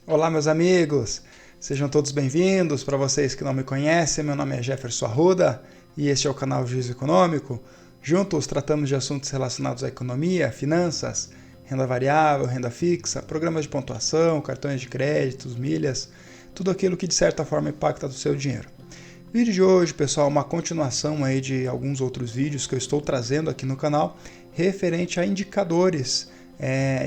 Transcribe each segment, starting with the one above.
Olá, meus amigos! Sejam todos bem-vindos. Para vocês que não me conhecem, meu nome é Jefferson Arruda e este é o canal Juízo Econômico. Juntos tratamos de assuntos relacionados à economia, finanças, renda variável, renda fixa, programas de pontuação, cartões de créditos, milhas, tudo aquilo que de certa forma impacta o seu dinheiro. O vídeo de hoje, pessoal, é uma continuação aí de alguns outros vídeos que eu estou trazendo aqui no canal referente a indicadores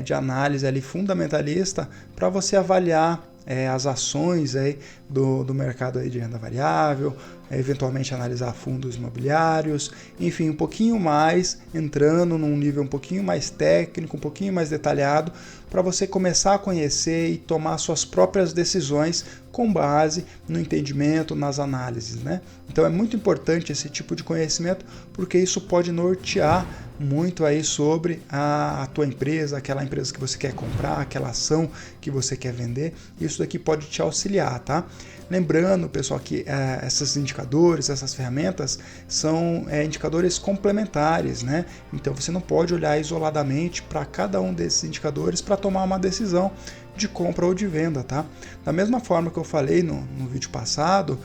de análise ali fundamentalista para você avaliar as ações aí do mercado aí de renda variável, eventualmente analisar fundos imobiliários, enfim, um pouquinho mais, entrando num nível um pouquinho mais técnico, um pouquinho mais detalhado, para você começar a conhecer e tomar suas próprias decisões com base no entendimento, nas análises, né? Então é muito importante esse tipo de conhecimento, porque isso pode nortear muito aí sobre a tua empresa, aquela empresa que você quer comprar, aquela ação que você quer vender. Isso daqui pode te auxiliar, tá? Lembrando, pessoal, que esses indicadores, essas ferramentas são indicadores complementares, né? Então você não pode olhar isoladamente para cada um desses indicadores para tomar uma decisão de compra ou de venda, tá? Da mesma forma que eu falei no vídeo passado,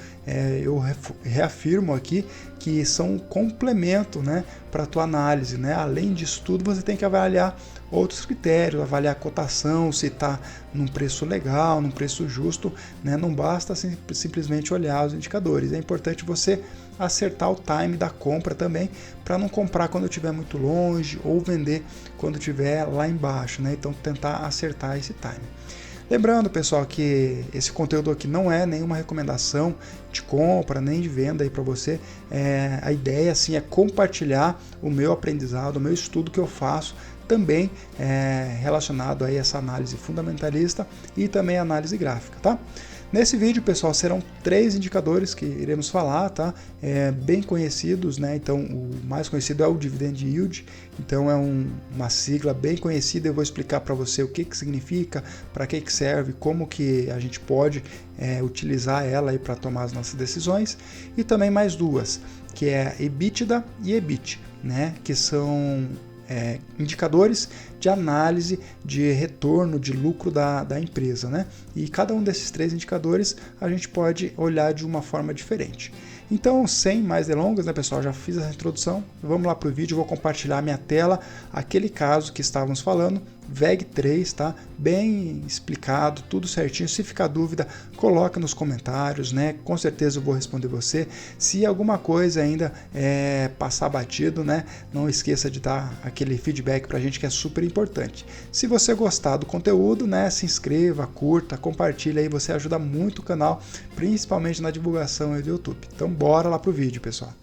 eu reafirmo aqui que são um complemento, né, para a tua análise, né? Além disso tudo, você tem que avaliar outros critérios, avaliar a cotação, se está num preço legal, num preço justo, né? Não basta simplesmente olhar os indicadores, é importante você acertar o time da compra também, para não comprar quando estiver muito longe ou vender quando estiver lá embaixo, né? Então tentar acertar esse time. Lembrando, pessoal, que esse conteúdo aqui não é nenhuma recomendação de compra nem de venda aí para você. A ideia assim é compartilhar o meu aprendizado, o meu estudo que eu faço também relacionado a essa análise fundamentalista e também análise gráfica, tá? Nesse vídeo, pessoal, serão 3 indicadores que iremos falar, tá? Bem conhecidos, né? Então, o mais conhecido é o Dividend Yield, então é uma sigla bem conhecida. Eu vou explicar para você o que significa, para que serve, como que a gente pode utilizar ela aí para tomar as nossas decisões. E também mais 2, que é EBITDA e EBIT, né? Que são indicadores de análise de retorno, de lucro da empresa, né? E cada um desses 3 indicadores a gente pode olhar de uma forma diferente. Então, sem mais delongas, né, pessoal, já fiz essa introdução, vamos lá para o vídeo, vou compartilhar minha tela, aquele caso que estávamos falando, VEG3, tá? Bem explicado, tudo certinho. Se ficar dúvida, coloca nos comentários, né? Com certeza eu vou responder você. Se alguma coisa ainda passar batido, né? Não esqueça de dar aquele feedback pra gente, que é super importante. Se você gostar do conteúdo, né? Se inscreva, curta, compartilha aí, você ajuda muito o canal, principalmente na divulgação aí do YouTube. Então bora lá pro vídeo, pessoal.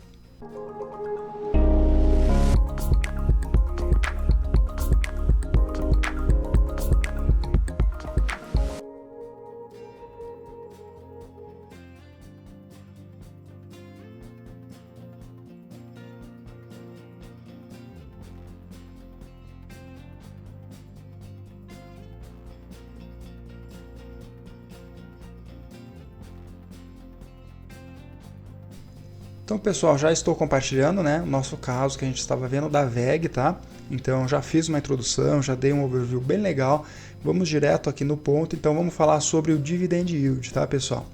Então, pessoal, já estou compartilhando, né, o nosso caso que a gente estava vendo da VEG, tá? Então, já fiz uma introdução, já dei um overview bem legal. Vamos direto aqui no ponto. Então, vamos falar sobre o Dividend Yield, tá, pessoal?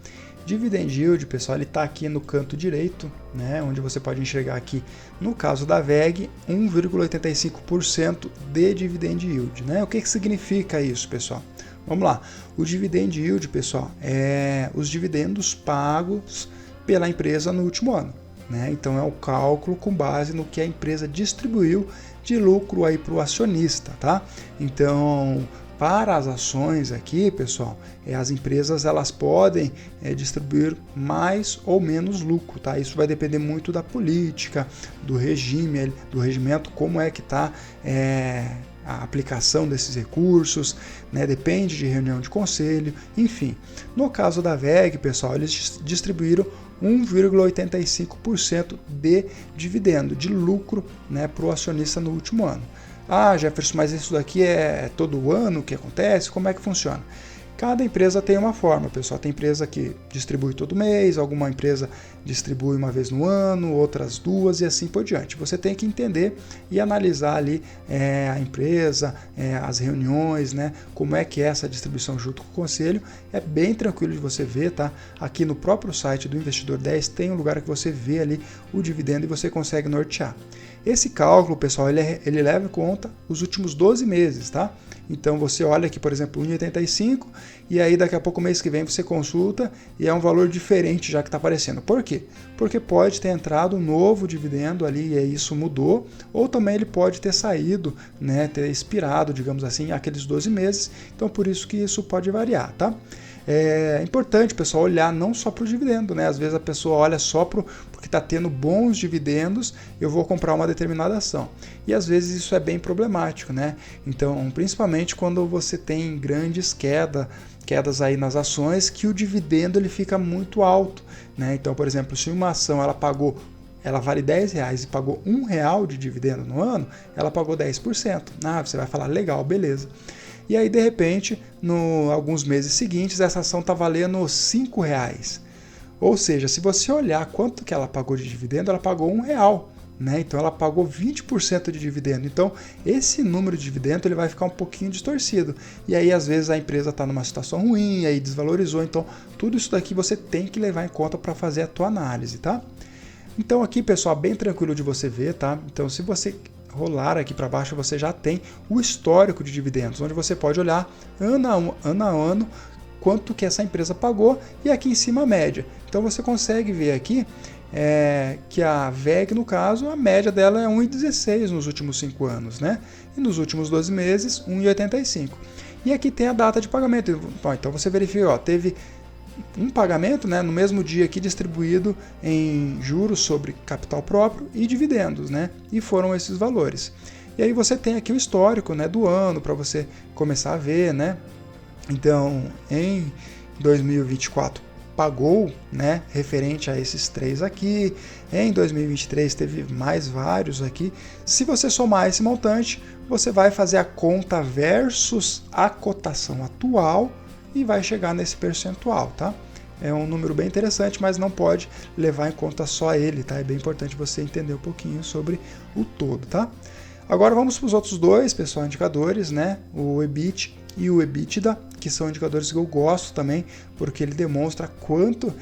Dividend Yield, pessoal, ele está aqui no canto direito, né, onde você pode enxergar aqui, no caso da VEG, 1,85% de Dividend Yield, né? O que significa isso, pessoal? Vamos lá. O Dividend Yield, pessoal, é os dividendos pagos pela empresa no último ano, né? Então é o cálculo com base no que a empresa distribuiu de lucro aí para o acionista, tá? Então, para as ações aqui, pessoal, as empresas elas podem distribuir mais ou menos lucro, tá? Isso vai depender muito da política, do regime, do regimento, como é que está a aplicação desses recursos, né? Depende de reunião de conselho, enfim. No caso da VEG, pessoal, eles distribuíram 1,85% de dividendo, de lucro, né, para o acionista no último ano. Ah, Jefferson, mas isso daqui é todo ano que acontece? Como é que funciona? Cada empresa tem uma forma, pessoal. Tem empresa que distribui todo mês, alguma empresa distribui uma vez no ano, outras duas e assim por diante. Você tem que entender e analisar ali a empresa, as reuniões, né? Como é que é essa distribuição junto com o conselho. É bem tranquilo de você ver, tá? Aqui no próprio site do Investidor 10 tem um lugar que você vê ali o dividendo e você consegue nortear. Esse cálculo, pessoal, ele leva em conta os últimos 12 meses, tá? Então você olha aqui, por exemplo, 1,85 e aí daqui a pouco, mês que vem, você consulta e é um valor diferente já que está aparecendo. Por quê? Porque pode ter entrado um novo dividendo ali e aí isso mudou, ou também ele pode ter saído, né, ter expirado, digamos assim, aqueles 12 meses. Então por isso que isso pode variar, tá? É importante, pessoal, olhar não só para o dividendo, né? Às vezes a pessoa olha só porque está tendo bons dividendos, eu vou comprar uma determinada ação. E às vezes isso é bem problemático, né? Então, principalmente quando você tem grandes quedas aí nas ações, que o dividendo ele fica muito alto, né? Então, por exemplo, se uma ação ela vale R$10 e pagou R$1 de dividendo no ano, ela pagou 10%. Ah, você vai falar, legal, beleza. E aí, de repente, alguns meses seguintes, essa ação está valendo R$5. Ou seja, se você olhar quanto que ela pagou de dividendo, ela pagou R$1. Né? Então ela pagou 20% de dividendo. Então esse número de dividendo ele vai ficar um pouquinho distorcido. E aí às vezes a empresa está numa situação ruim, aí desvalorizou. Então tudo isso daqui você tem que levar em conta para fazer a tua análise, tá? Então aqui, pessoal, bem tranquilo de você ver, tá? Então se você rolar aqui para baixo, você já tem o histórico de dividendos, onde você pode olhar ano a ano quanto que essa empresa pagou e aqui em cima a média. Então você consegue ver aqui que a VEG, no caso, a média dela é 1,16 nos últimos 5 anos, né? E nos últimos 12 meses, 1,85. E aqui tem a data de pagamento. Então você verifica, ó, teve um pagamento, né, no mesmo dia aqui distribuído em juros sobre capital próprio e dividendos, né? E foram esses valores. E aí você tem aqui o histórico, né, do ano para você começar a ver, né? Então, em 2024 pagou, né, referente a esses 3 aqui. Em 2023 teve mais vários aqui. Se você somar esse montante, você vai fazer a conta versus a cotação atual e vai chegar nesse percentual, tá? É um número bem interessante, mas não pode levar em conta só ele, tá? É bem importante você entender um pouquinho sobre o todo, tá? Agora vamos para os outros dois, pessoal, indicadores, né? O EBIT e o EBITDA, que são indicadores que eu gosto também, porque ele demonstra quanto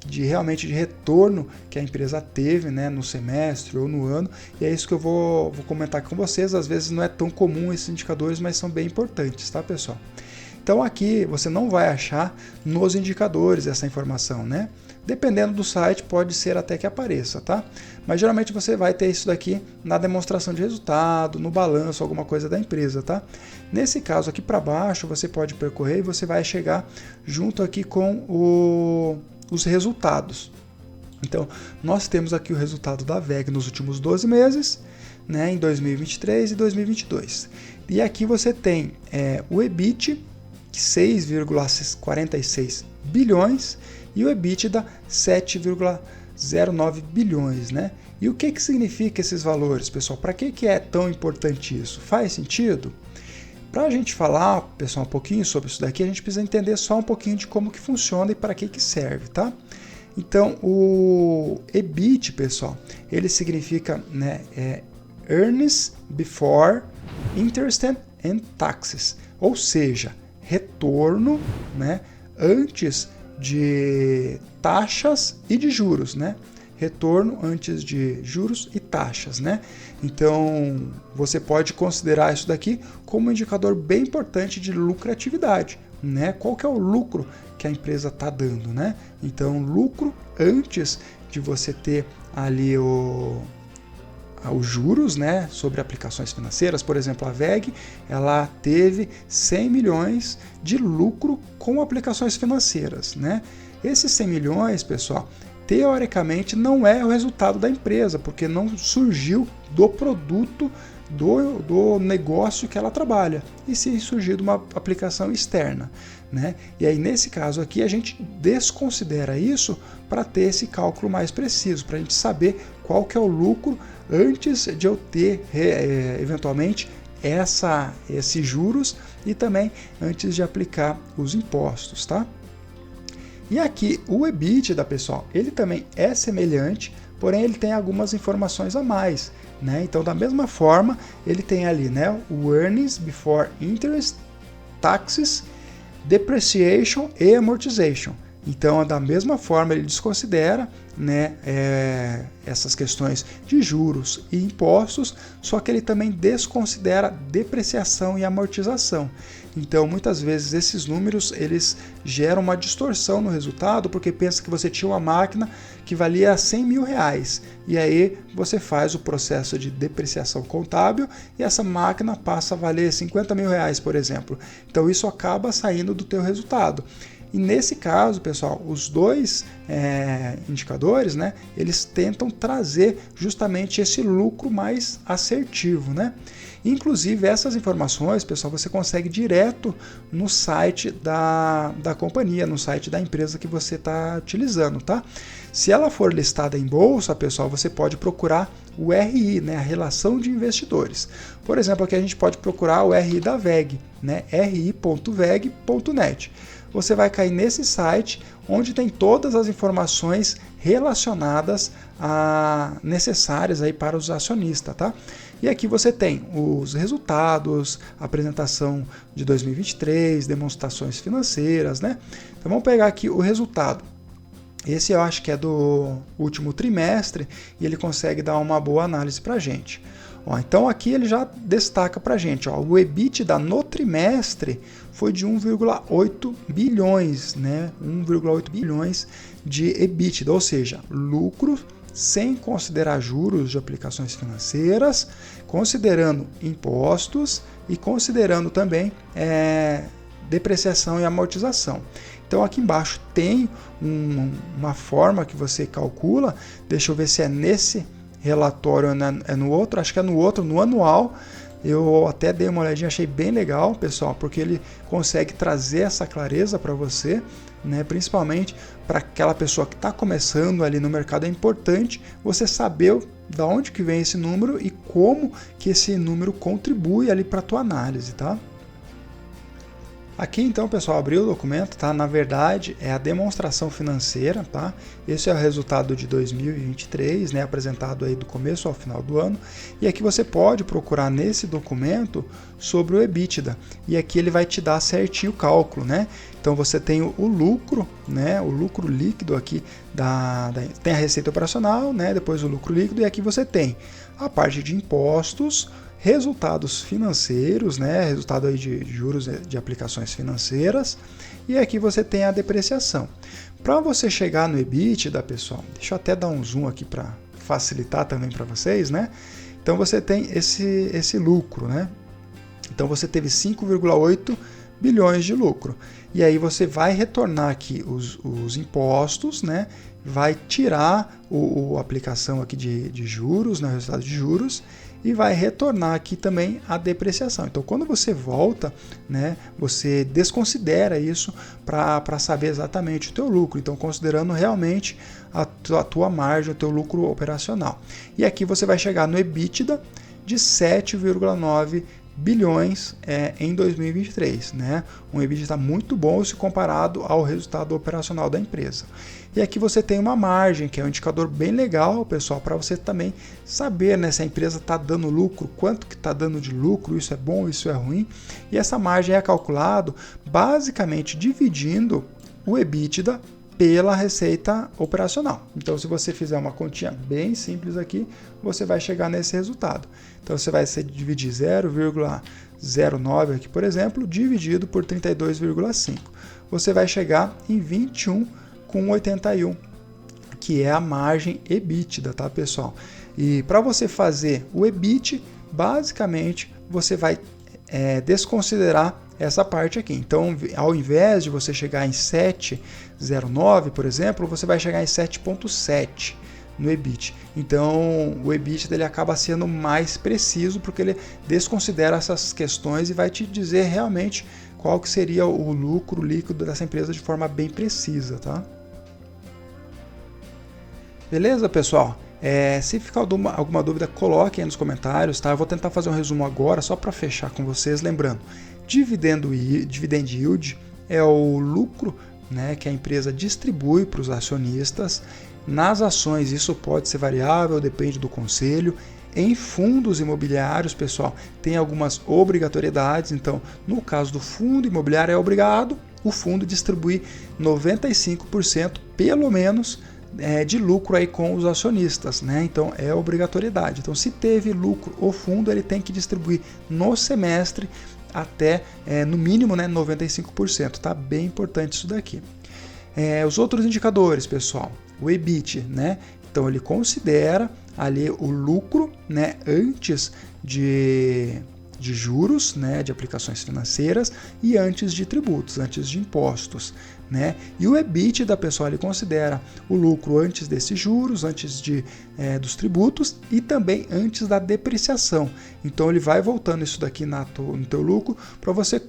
realmente de retorno que a empresa teve, né, no semestre ou no ano, e é isso que eu vou comentar com vocês. Às vezes não é tão comum esses indicadores, mas são bem importantes, tá, pessoal? Então aqui você não vai achar nos indicadores essa informação, né? Dependendo do site, pode ser até que apareça, tá? Mas geralmente você vai ter isso daqui na demonstração de resultado, no balanço, alguma coisa da empresa, tá? Nesse caso aqui para baixo, você pode percorrer e você vai chegar junto aqui com os resultados. Então, nós temos aqui o resultado da VEG nos últimos 12 meses, né, em 2023 e 2022. E aqui você tem o EBIT, 6,46 bilhões, e o EBITDA 7,09 bilhões, né? E o que significa esses valores, pessoal? Para que é tão importante isso? Faz sentido? Para a gente falar, pessoal, um pouquinho sobre isso daqui, a gente precisa entender só um pouquinho de como que funciona e para que serve, tá? Então, o EBIT, pessoal, ele significa, né, Earnings Before Interest and Taxes, ou seja, retorno, né, antes de taxas e de juros, né? Retorno antes de juros e taxas, né? Então, você pode considerar isso daqui como um indicador bem importante de lucratividade, né? Qual que é o lucro que a empresa está dando, né? Então, lucro antes de você ter ali os juros, né, sobre aplicações financeiras. Por exemplo, a VEG, ela teve 100 milhões de lucro com aplicações financeiras, né? Esses 100 milhões, pessoal, teoricamente não é o resultado da empresa, porque não surgiu do produto do negócio que ela trabalha, e sim surgiu de uma aplicação externa, né? E aí, nesse caso aqui, a gente desconsidera isso para ter esse cálculo mais preciso, para a gente saber qual que é o lucro antes de eu ter, eventualmente, esses juros e também antes de aplicar os impostos, tá? E aqui o EBITDA, pessoal, ele também é semelhante, porém ele tem algumas informações a mais, né? Então, da mesma forma, ele tem ali, né, o Earnings Before Interest, Taxes, Depreciation e Amortization. Então, da mesma forma, ele desconsidera, né, essas questões de juros e impostos, só que ele também desconsidera depreciação e amortização. Então, muitas vezes, esses números eles geram uma distorção no resultado, porque pensa que você tinha uma máquina que valia 100 mil reais, e aí você faz o processo de depreciação contábil e essa máquina passa a valer 50 mil reais, por exemplo. Então, isso acaba saindo do teu resultado. E nesse caso, pessoal, os dois indicadores, né, eles tentam trazer justamente esse lucro mais assertivo, né? Inclusive, essas informações, pessoal, você consegue direto no site da companhia, no site da empresa que você está utilizando, tá? Se ela for listada em bolsa, pessoal, você pode procurar o RI, né, a relação de investidores. Por exemplo, aqui a gente pode procurar o RI da VEG, né, ri.veg.net. Você vai cair nesse site onde tem todas as informações relacionadas necessárias aí para os acionistas, tá? E aqui você tem os resultados, apresentação de 2023, demonstrações financeiras, né? Então vamos pegar aqui o resultado. Esse eu acho que é do último trimestre e ele consegue dar uma boa análise para a gente. Ó, então aqui ele já destaca para a gente, ó, o EBITDA no trimestre foi de 1,8 bilhões, né? 1,8 bilhões de EBITDA, ou seja, lucro sem considerar juros de aplicações financeiras, considerando impostos e considerando também depreciação e amortização. Então aqui embaixo tem uma forma que você calcula, deixa eu ver se é nesse relatório, é no outro, acho que é no outro, no anual. Eu até dei uma olhadinha, achei bem legal, pessoal, porque ele consegue trazer essa clareza para você, né? Principalmente para aquela pessoa que está começando ali no mercado. É importante você saber de onde que vem esse número e como que esse número contribui ali para a tua análise, tá? Aqui então, pessoal, abri o documento, tá? Na verdade, é a demonstração financeira, tá? Esse é o resultado de 2023, né? Apresentado aí do começo ao final do ano. E aqui você pode procurar nesse documento sobre o EBITDA. E aqui ele vai te dar certinho o cálculo, né? Então você tem o lucro, né? O lucro líquido aqui tem a receita operacional, né? Depois o lucro líquido, e aqui você tem a parte de impostos, resultados financeiros, né? Resultado aí de juros de aplicações financeiras, e aqui você tem a depreciação. Para você chegar no EBITDA, pessoal, deixa eu até dar um zoom aqui para facilitar também para vocês, né? Então você tem esse lucro, né? Então você teve 5,8 bilhões de lucro. E aí você vai retornar aqui os impostos, né? Vai tirar a aplicação aqui de juros, né? O resultado de juros, e vai retornar aqui também a depreciação. Então, quando você volta, né, você desconsidera isso para saber exatamente o teu lucro. Então, considerando realmente a tua margem, o teu lucro operacional. E aqui você vai chegar no EBITDA de 7,9 bilhões em 2023, né? Um EBITDA muito bom se comparado ao resultado operacional da empresa. E aqui você tem uma margem, que é um indicador bem legal, pessoal, para você também saber, né, se a empresa está dando lucro, quanto que está dando de lucro, isso é bom, isso é ruim. E essa margem é calculado basicamente dividindo o EBITDA pela receita operacional. Então, se você fizer uma continha bem simples aqui, você vai chegar nesse resultado. Então, você vai dividir 0,09 aqui, por exemplo, dividido por 32,5. Você vai chegar em 21,81, que é a margem EBITDA, tá, pessoal? E para você fazer o EBIT, basicamente, você vai desconsiderar essa parte aqui. Então, ao invés de você chegar em 7,09, por exemplo, você vai chegar em 7,7 no EBIT. Então, o EBIT dele acaba sendo mais preciso, porque ele desconsidera essas questões e vai te dizer realmente qual que seria o lucro líquido dessa empresa de forma bem precisa, tá? Beleza, pessoal? Se ficar alguma dúvida, coloque aí nos comentários, tá? Eu vou tentar fazer um resumo agora, só para fechar com vocês. Lembrando, dividend yield é o lucro, né, que a empresa distribui para os acionistas. Nas ações isso pode ser variável, depende do conselho. Em fundos imobiliários, pessoal, tem algumas obrigatoriedades. Então, no caso do fundo imobiliário, é obrigado o fundo distribuir 95% pelo menos de lucro aí com os acionistas, né? Então é obrigatoriedade. Então, se teve lucro, o fundo ele tem que distribuir no semestre até no mínimo, né, 95%. Tá bem importante isso daqui. Os outros indicadores, pessoal, o EBIT, né? Então ele considera ali o lucro, né, antes de juros, né, de aplicações financeiras e antes de tributos, antes de impostos, né? E o EBITDA, pessoal, ele considera o lucro antes desses juros, antes dos tributos e também antes da depreciação. Então ele vai voltando isso daqui no teu lucro para você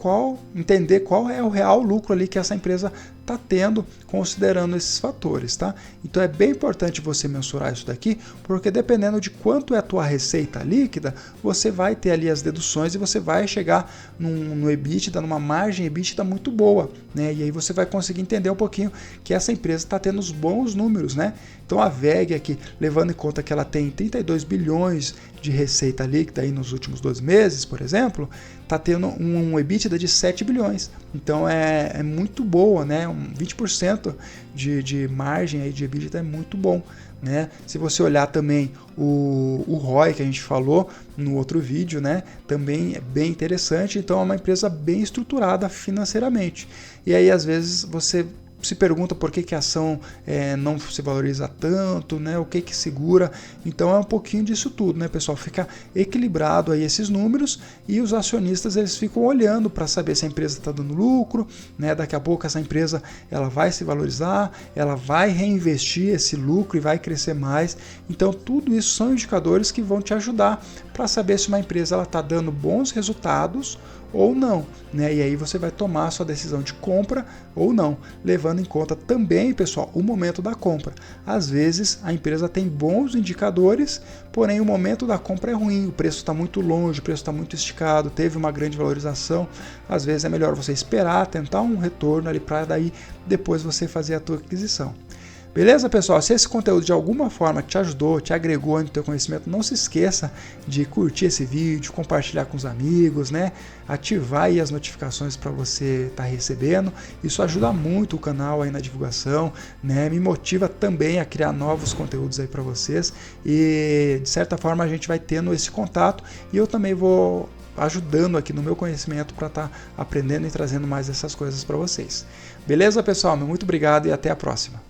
entender qual é o real lucro ali que essa empresa está tendo, considerando esses fatores, tá? Então é bem importante você mensurar isso daqui, porque dependendo de quanto é a tua receita líquida, você vai ter ali as deduções e você vai chegar no EBITDA, numa margem EBITDA muito boa, né? E aí você vai conseguir entender um pouquinho que essa empresa está tendo os bons números, né? Então a WEG aqui, levando em conta que ela tem 32 bilhões de receita líquida aí nos últimos 12 meses, por exemplo, está tendo um EBITDA de 7 bilhões. Então é muito boa, né? 20% de margem aí de EBITDA é muito bom, né? Se você olhar também o ROI que a gente falou no outro vídeo, né? Também é bem interessante. Então é uma empresa bem estruturada financeiramente. E aí às vezes você se pergunta por que a ação não se valoriza tanto, né? O que segura. Então é um pouquinho disso tudo, né, pessoal? Fica equilibrado aí esses números e os acionistas eles ficam olhando para saber se a empresa está dando lucro, né? Daqui a pouco essa empresa ela vai se valorizar, ela vai reinvestir esse lucro e vai crescer mais. Então tudo isso são indicadores que vão te ajudar para saber se uma empresa está dando bons resultados ou não, né? E aí você vai tomar a sua decisão de compra ou não, levando em conta também, pessoal, o momento da compra. Às vezes a empresa tem bons indicadores, porém o momento da compra é ruim, o preço está muito longe, o preço está muito esticado, teve uma grande valorização. Às vezes é melhor você esperar, tentar um retorno ali para daí depois você fazer a tua aquisição. Beleza, pessoal? Se esse conteúdo de alguma forma te ajudou, te agregou no teu conhecimento, não se esqueça de curtir esse vídeo, compartilhar com os amigos, né? Ativar aí as notificações para você estar recebendo. Isso ajuda muito o canal aí na divulgação, né? Me motiva também a criar novos conteúdos aí para vocês e de certa forma a gente vai tendo esse contato e eu também vou ajudando aqui no meu conhecimento para estar aprendendo e trazendo mais essas coisas para vocês. Beleza, pessoal? Muito obrigado e até a próxima.